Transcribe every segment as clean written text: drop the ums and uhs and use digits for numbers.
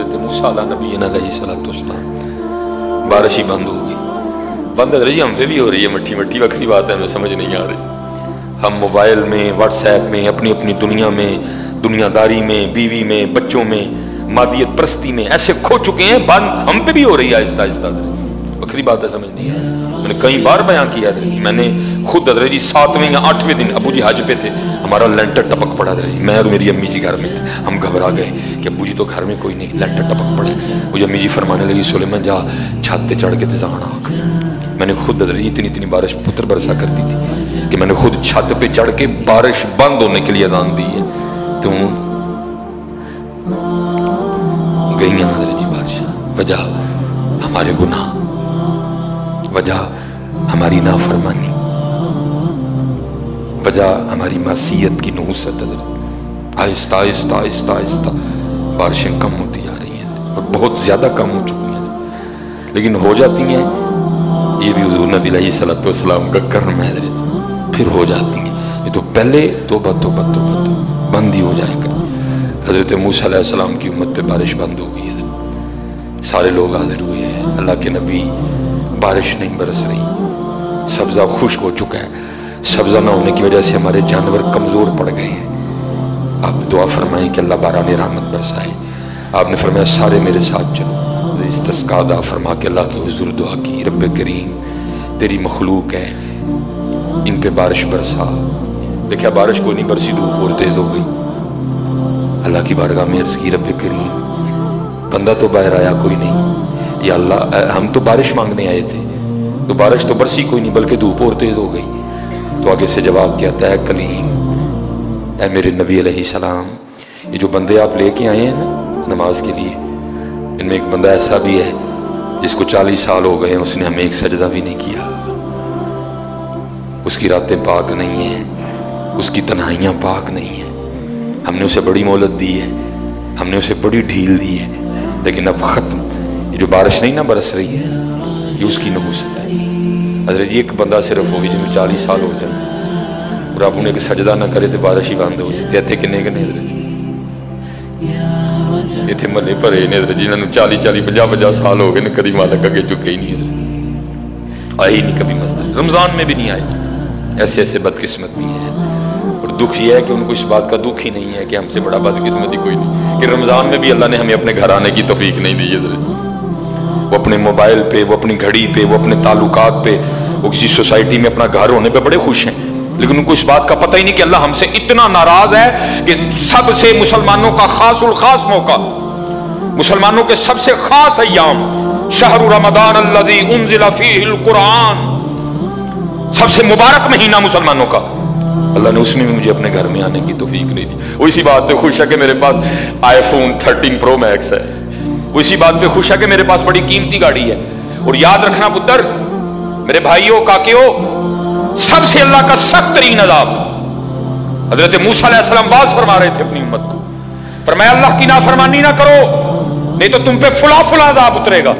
हज़रत मूसा अला नबी अलैहिस्सलाम बारिश ही बंद हो गई। बंद है जी, हमसे भी हो रही है मट्ठी मट्ठी, वक्री बात है, हमें समझ नहीं आ रही। हम मोबाइल में, व्हाट्सएप में, अपनी अपनी दुनिया में, दुनियादारी में, बीवी में, बच्चों में, मादियत परस्ती में ऐसे खो चुके हैं। बंद हम पे भी हो रही है आहिस्ता आहिस्ता। वक्री बात है, समझ नहीं है। मैंने कई बार बयान किया है, मैंने खुद हज़रत जी 7वें या 8वें दिन अबू जी हज पे थे, हमारा लेंटर टपक पड़ा। मैं और मेरी अम्मी जी घर में थे, हम घबरा गए कि अबू जी तो घर में कोई नहीं, लेंटर टपक पड़े। मुझे अम्मी जी फरमाने लगी, सुलेमान जा छत पे चढ़ के तजान आग। मैंने खुद हज़रत जी इतनी बारिश पुत्र बरसा करती थी कि मैंने खुद छत पे चढ़ के बारिश बंद होने के लिए अज़ान दी है। तो गई हज़रत जी बारिश, वजह हमारे गुनाह, वजह हमारी नाफरमानी, वजह हमारी मासियत की नहुसत। आहिस्ता आहिस्ता आहिस्ता आहिस्ता बारिशें कम होती जा रही हैं और बहुत ज़्यादा कम हो चुकी हैं, लेकिन हो जाती हैं। ये भी हुज़ूर नबी अलैहिस्सलाम का कर्म है, फिर हो जाती हैं। ये तो पहले तौबा तौबा तौबा तौबा बंद ही हो जाएगा। हज़रत मूसा अलैहिस्सलाम की उम्मत पे बारिश बंद हो गई है, सारे लोग हाजिर हुए हैं। अल्लाह के नबी, बारिश नहीं बरस रही, सब्ज़ा खुश्क हो चुका है। सब्ज़ा ना होने की वजह से हमारे जानवर कमज़ोर पड़ गए हैं। आप दुआ फरमाएं कि अल्लाह बाराने रहमत बरसाए। आपने फरमाया सारे मेरे साथ चलो, इस्तिस्का अदा फरमा के अल्लाह के हुजूर दुआ की, रब्बे करीम तेरी मखलूक है, इन पे बारिश बरसा। देखा बारिश कोई नहीं बरसी, धूप और तेज हो गई। अल्लाह की बारगाह में अर्ज़ की, रब्बे करीम बंदा तो बाहर आया कोई नहीं, या अल्लाह हम तो बारिश मांगने आए थे, तो बारिश तो बरसी कोई नहीं, बल्कि धूप और तेज हो गई। तो आगे से जवाब क्या था, कलीम ऐ मेरे नबी अलैहिस्सलाम, ये जो बंदे आप लेके आए हैं ना नमाज के लिए, इनमें एक बंदा ऐसा भी है जिसको 40 साल हो गए हैं, उसने हमें एक सजदा भी नहीं किया। उसकी रातें पाक नहीं हैं, उसकी तन्हाइयाँ पाक नहीं हैं। हमने उसे बड़ी मोहलत दी है, हमने उसे बड़ी ढील दी है, लेकिन अब ख़त्म। ये जो बारिश नहीं ना बरस रही है, ये उसकी नहुसत है। हज़रत जी एक बंदा सिर्फ हो जिन्हें 40 साल हो जाए और आप उन्हें सजदा ना करे तो बारिश ही बंद हो जाए। इतने किन्ने किन्ने इतने मले भरे ने हज़रत जिन्होंने 40-50 साल हो गए ने, कभी मालक अगे चुके ही नहीं, आए ही नहीं कभी मस्जिद, रमज़ान में भी नहीं आए। ऐसे ऐसे बदकिस्मत भी हैं। और दुख ये है कि उनको इस बात का दुख ही नहीं है कि हमसे बड़ा बदकिस्मत ही कोई नहीं, कि रमज़ान में भी अल्लाह ने हमें अपने घर आने की तौफीक नहीं दी है। वो अपने मोबाइल पे, वो अपनी घड़ी पे, वो अपने ताल्लुकात पे, वो किसी सोसाइटी में अपना घर होने पे बड़े खुश हैं, लेकिन उनको इस बात का पता ही नहीं कि अल्लाह हमसे इतना नाराज है कि सबसे मुसलमानों का खासुल खास मौका, मुसलमानों के सबसे खास अय्याम, शहरु रमज़ान अल्लज़ी उन्ज़िला फ़ीहिल कुरान, सबसे मुबारक महीना मुसलमानों का, अल्लाह ने उसमें भी मुझे अपने घर में आने की तौफीक नहीं दी। वो इसी बात पे खुश है कि मेरे पास iPhone 13 Pro Max है, वो इसी बात पे खुश है कि मेरे पास बड़ी कीमती गाड़ी है। और याद रखना पुत्र, मेरे भाइयों काकियों, सबसे अल्लाह का सख्त तरीन अज़ाब, हज़रत मूसा अलैहिस्सलाम वाज़ फरमा रहे थे अपनी उम्मत को, फरमाया अल्लाह की नाफरमानी ना करो नहीं तो तुम पे फुला फुला अज़ाब उतरेगा।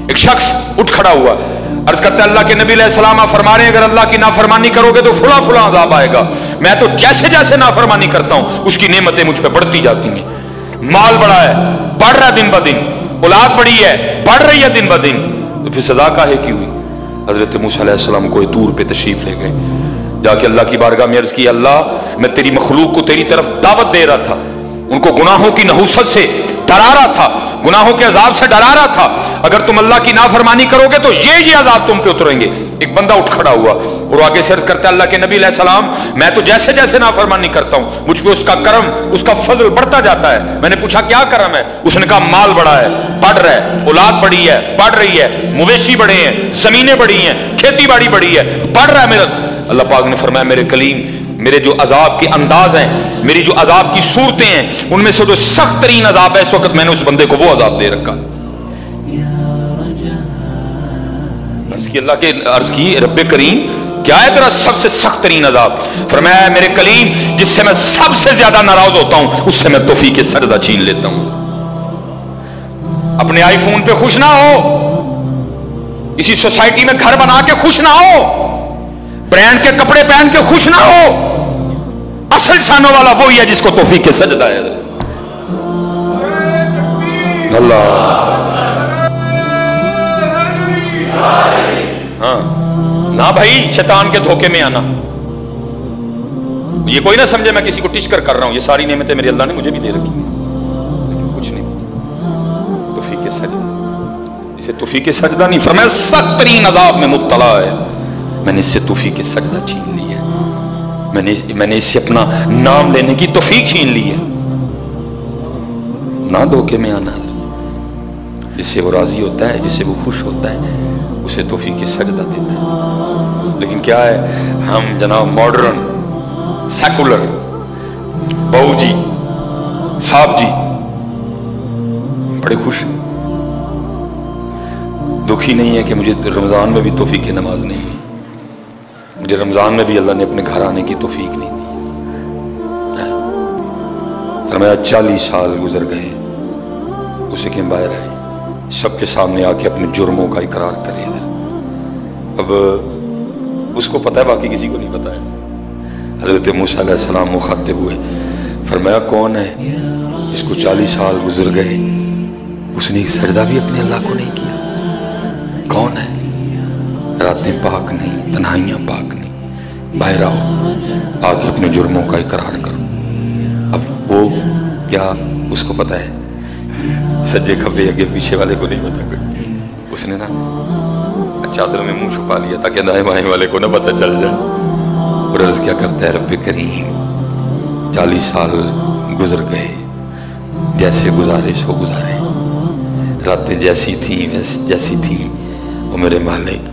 एक शख्स उठ खड़ा हुआ, अर्ज करता है अल्लाह के नबी अलैहिस्सलाम आप फरमा रहे हैं अगर अल्लाह की नाफरमानी करोगे तो फुला फुला अज़ाब आएगा। मैं तो जैसे जैसे नाफरमानी करता हूं उसकी नेमतें मुझ पर बढ़ती जाती हैं। माल बड़ा है, बढ़ रहा है दिन ब दिन, औलाद बड़ी है, बढ़ रही है दिन ब दिन, तो फिर सजा काहे की हुई। हजरत मूसा अलैहिस्सलाम कोई तूर पे तशरीफ ले गए, जाके अल्लाह की बारगाह में अर्ज की, अल्लाह मैं तेरी मखलूक को तेरी तरफ दावत दे रहा था, उनको गुनाहों की नहुसत से डरा रहा था, गुनाहों के अजाब से डरा रहा था, अगर तुम अल्लाह की नाफरमानी करोगे तो ये अजाब तुम पे उतरेंगे। एक बंदा उठ खड़ा हुआ और आगे से अर्ज करता है अल्लाह के नबी अलैहिस्सलाम मैं तो जैसे जैसे नाफरमानी करता हूं मुझ पे उसका करम, उसका फजल बढ़ता जाता है। मैंने पूछा क्या करम है, उसने कहा माल बड़ा है, बढ़ रहा है, औलाद बड़ी है, बढ़ रही है, मवेशी बड़े हैं, जमीनें बड़ी हैं, खेती बाड़ी बड़ी है, बढ़ रहा है मेरा। अल्लाह पाक ने फरमाया मेरे कलीम, मेरे जो अजाब के अंदाज हैं, मेरी जो अजाब की सूरतें हैं, उनमें से जो सख्त तरीन अजाब है इस वक्त मैंने उस बंदे को वो अजाब दे रखा। अर्ज की अल्लाह के अर्ज की रब्बे करीम क्या है तेरा सबसे सख्त तरीन अजाब। फरमाया मेरे कलीम जिससे मैं सबसे ज्यादा नाराज होता हूं उससे मैं तौफीक सजदा छीन लेता हूं। अपने आईफोन पे खुश ना हो, इसी सोसाइटी में घर बना के खुश ना हो, ब्रांड के कपड़े पहन के खुश ना हो, असल शानों वाला वही है जिसको तौफीक सजदा है। अल्लाह। हाँ ना भाई, शैतान के धोखे में आना। ये कोई ना समझे मैं किसी को टिचकर कर रहा हूं। ये सारी नेमतें मेरे अल्लाह ने मुझे भी दे रखी हैं, लेकिन कुछ नहीं तौफीक सजदा, इसे तौफीक सजदा नहीं फरमाया, सख्त तरीन अज़ाब में मुब्तला है। मैंने इससे तौफीक सजदा छीन ली है, मैंने इससे अपना नाम लेने की तौफीक छीन ली है। ना धोखे में आना। जिससे वो राजी होता है, जिससे वो खुश होता है, उसे तौफीक सजदा देता है। लेकिन क्या है, हम जनाब मॉडर्न सेकुलर बहू जी साहब जी बड़े खुश, दुखी नहीं है कि मुझे रमजान में भी तौफीक नमाज नहीं हुई, मुझे रमजान में भी अल्लाह ने अपने घर आने की तौफीक नहीं दी। फरमाया 40 साल गुजर गए, उसे के बाहर आए, सबके सामने आके अपने जुर्मों का इकरार करे। अब उसको पता है, बाकी किसी को नहीं पता है। हज़रत मूसा अलैहिस्सलाम मुखातिब हुए, फरमाया कौन है जिसको 40 साल गुजर गए उसने एक सजदा भी अपने अल्लाह को नहीं किया? कौन है? रातें पाक नहीं, तन्हाइयाँ पाक नहीं, बाहर आओ, आके अपने जुर्मों का इकरार करो। अब वो क्या उसको पता है? सज्जे खब्बे आगे पीछे वाले को नहीं पता कोई। उसने ना चादर में मुंह छुपा लिया ताकि दाएं बाएं वाले को ना पता चल जाए। और अर्ज़ क्या करता है, रब्बे करीम 40 साल गुजर गए, जैसे गुजारे सो गुजारे, रातें जैसी थी जैसी थी। वो मेरे मालिक,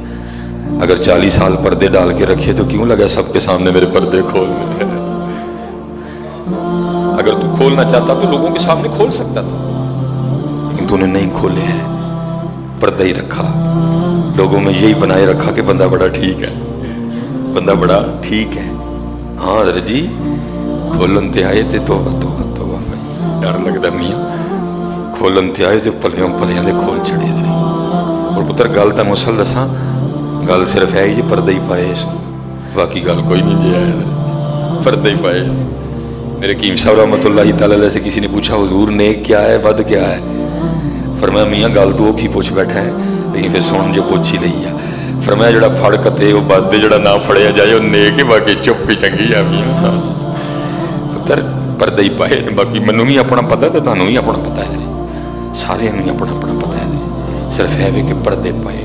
अगर 40 साल पर्दे डाल के रखे तो क्यों लगा सबके सामने मेरे पर्दे खोल रहे? अगर तू खोलना चाहता तो लोगों के सामने खोल सकता था, लेकिन तूने नहीं खोले हैं, पर्दा ही रखा। लोगों में यही बनाए रखा कि बंदा बड़ा ठीक है, बंदा बड़ा ठीक है। हाँ हज़रत जी खोलन ते आए थे तो डर लगता मियाँ, खोलन ते आए तो पलियों पलियां दे खोल चढ़े। और पुत्र गल तो मुसल दसा, गल सिर्फ है जी पर्दे ही पाए, बाकी गल कोई नहीं जी है, पर्दे ही पाए। मेरे कीम साहब रहमतुल्लाहि तआला अलैह से किसी ने पूछा हुजूर नेक क्या है बद क्या है? फरमाया मियाँ गल तो की पुछ बैठा है, लेकिन फिर सुन जो पुछ ही लई है। फरमाया जड़ा फड़ कते वो बद, जड़ा ना फड़िया जाए वो नेक ही, बाकी चुप ही चंगी है मियाँ। पुत्र पर्दे ही पाए, बाकी मैनू भी अपना पता है, तुहानू भी अपना पता है, सारे अपना अपना पता है। सिर्फ है कि पर्दे पाए।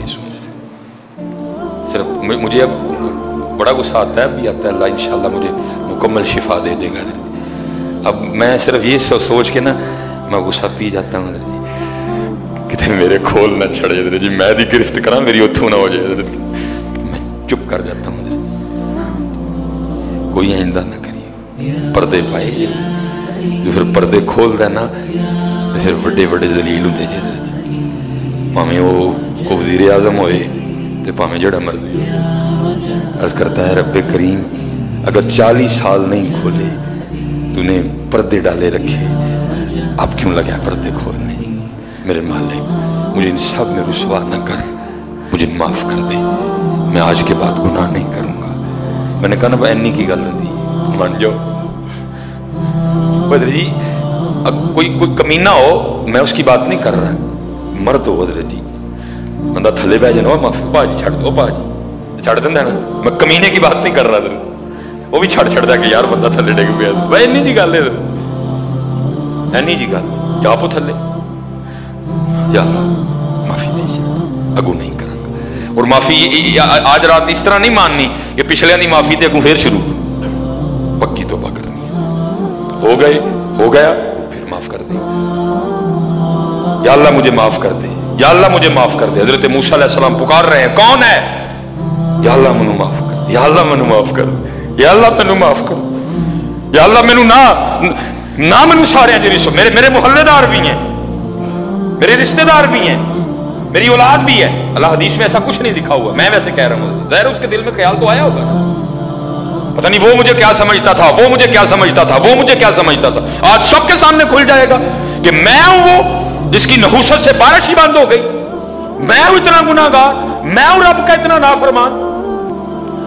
सिर्फ मुझे अब बड़ा गुस्सा आता है, भी आता है, अल्लाह इंशाल्लाह मुझे मुकम्मल शिफा दे देगा। अब मैं सिर्फ ये सोच के ना मैं गुस्सा पी जाता हूँ, कितने मेरे खोल ना छड़े जी, मैं दी गिरफ्त करा मेरी उथू ना हो जाए, मैं चुप कर जाता हूँ। कोई आइंदा ना करिए, पर्दे पाए जो फिर पर्दे खोल देना तो फिर बड़े बड़े जलील होते जे, भावें वो वज़ीर आज़म होए तो भावें जड़ा मर्जी हो। अर्ज करता है रब्बे करीम अगर 40 साल नहीं खोले, तूने पर्दे डाले रखे, अब क्यों लगा पर्दे खोलने? मेरे मालिक मुझे इन सब में रुसवा न कर, मुझे माफ़ कर दे, मैं आज के बाद गुनाह नहीं करूँगा। मैंने कहा ना बहनी की गल नहीं मान जाओ बदर जी, कोई कमीना हो, मैं उसकी बात नहीं कर रहा, मर्द हो बदर जी, बंदा थले बह जाना माफी भाजी छड़ दो, भाजी छड़ देंदा ना, मैं कमीने की बात नहीं कर रहा, वो भी छड़ छड़दा कि यार बंदा थले डिग पिया, भाई इन्नी जी गल है, इन्नी जी गल जापो थले, या माफी नहीं अगू नहीं करांगा। और माफी आज रात इस तरह नहीं माननी कि पिछले की माफी ते अगू फिर शुरू, पक्की तौबा करनी है, हो गया फिर माफ कर दे, या अल्लाह मुझे माफ कर दे, या अल्लाह मुझे माफ कर दे। हजरत मूसा अलैहिस्सलाम पुकार रहे हैं, कौन है? या अल्लाह मैनू माफ कर, या अल्लाह मैनू माफ कर, या अल्लाह मैनू माफ कर, या अल्लाह मैनू ना मैनू सारे मेरे मुहल्लेदार भी हैं, मेरे रिश्तेदार भी हैं, मेरी औलाद भी है। अल्लाह हदीस में ऐसा कुछ नहीं लिखा हुआ, मैं वैसे कह रहा हूँ, ज़ाहिर उसके दिल में ख्याल तो आया होगा ना, पता नहीं वो मुझे क्या समझता था, वो मुझे क्या समझता था, वो मुझे क्या समझता था। आज सबके सामने खुल जाएगा कि मैं हूं वो जिसकी नहूसत से बारिश ही बंद हो गई, मैं हूं इतना गुनाहगार, मैं हूं रब का इतना नाफरमान।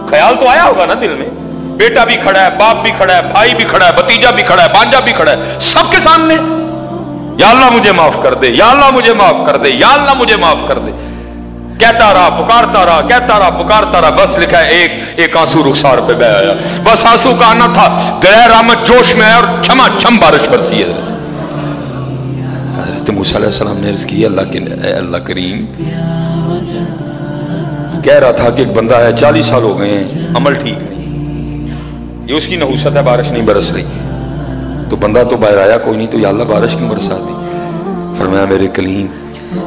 ख्याल तो आया होगा ना दिल में, बेटा भी खड़ा है, बाप भी खड़ा है, भाई भी खड़ा है, भतीजा भी खड़ा है, भांजा भी खड़ा है, सबके सामने یا اللہ مجھے معاف کر دے، یا اللہ مجھے معاف کر دے، یا اللہ مجھے معاف کر دے. کہتا رہا، پکارتا رہا، کہتا رہا، پکارتا رہا. بس لکھا ہے ایک آنسو رخسار پہ بہ آیا. بس آنسو کا آنا تھا، دریا رحمت جوش میں آیا اور چھما چھم بارش برسی ہے. حضرت موسیٰ علیہ السلام نے عرض کی اے اللہ کریم، کہہ رہا تھا کہ ایک بندہ ہے 40 سال ہو گئے ہیں، عمل ٹھیک نہیں، یہ اس کی نحوست ہے، بارش نہیں برس رہی. تو بندہ تو باہر آیا کوئی نہیں، تو یا اللہ بارش کیوں برسا دی؟ فرمایا میرے کلیم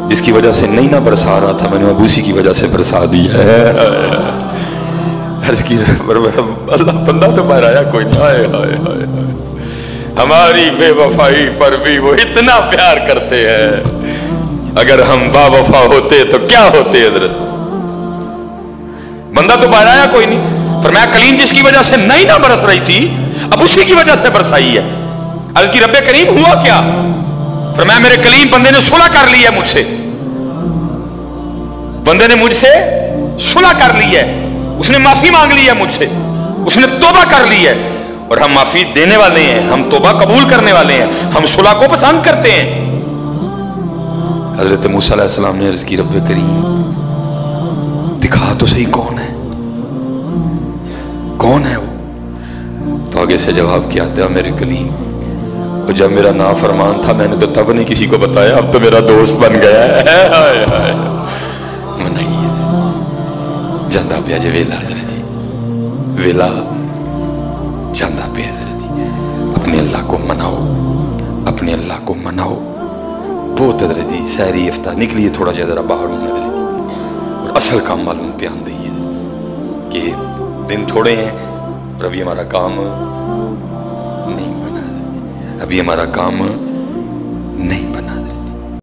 جس کی وجہ سے نہیں نہ برسا رہا تھا، میں نے اب اسی کی وجہ سے برسا دی ہے. عرض کی اللہ بندہ تو باہر آیا کوئی نہیں. ہائے ہائے ہائے ہائے، ہماری بے وفائی پر بھی وہ اتنا پیار کرتے ہیں. اگر ہم با وفا ہوتے تو کیا ہوتے حضرت. بندہ تو باہر آیا کوئی نہیں، فرمایا کلیم جس کی وجہ سے نہیں نہ برس رہی تھی اب اسی کی وجہ سے برسائی ہے. عرض کی رب کریم ہوا کیا؟ فرمایا میرے کلیم بندے نے صلح کر لی ہے مجھ سے، بندے نے مجھ سے صلح کر لی ہے، اس نے معافی مانگ لی ہے مجھ سے، اس نے توبہ کر لی ہے. اور ہم معافی دینے والے ہیں، ہم توبہ قبول کرنے والے ہیں، ہم صلح کو پسند کرتے ہیں. حضرت موسیٰ علیہ السلام نے عرض کی رب کریم دکھا تو صحیح کون ہے، کون ہے وہ؟ تو آگے سے جواب کیا تھا میرے کلیم وہ جب میرا نافرمان تھا میں نے تو تب نہیں کسی کو بتایا، اب تو میرا دوست بن گیا ہے. نہیں جاندہ پیا جی ویلا حضرت جی، ویلا جاندہ پیا حضرت جی. اپنے اللہ کو مناؤ، اپنے اللہ کو مناؤ. بہت حضرت جی سحری افطار نکلیے تھوڑا جا ذرا باہر ہوں حضرت جی، اور اصل کام معلوم دھیان دئیے کہ دن تھوڑے ہیں اور ابھی ہمارا کام نہیں بنا، ابھی ہمارا کام نہیں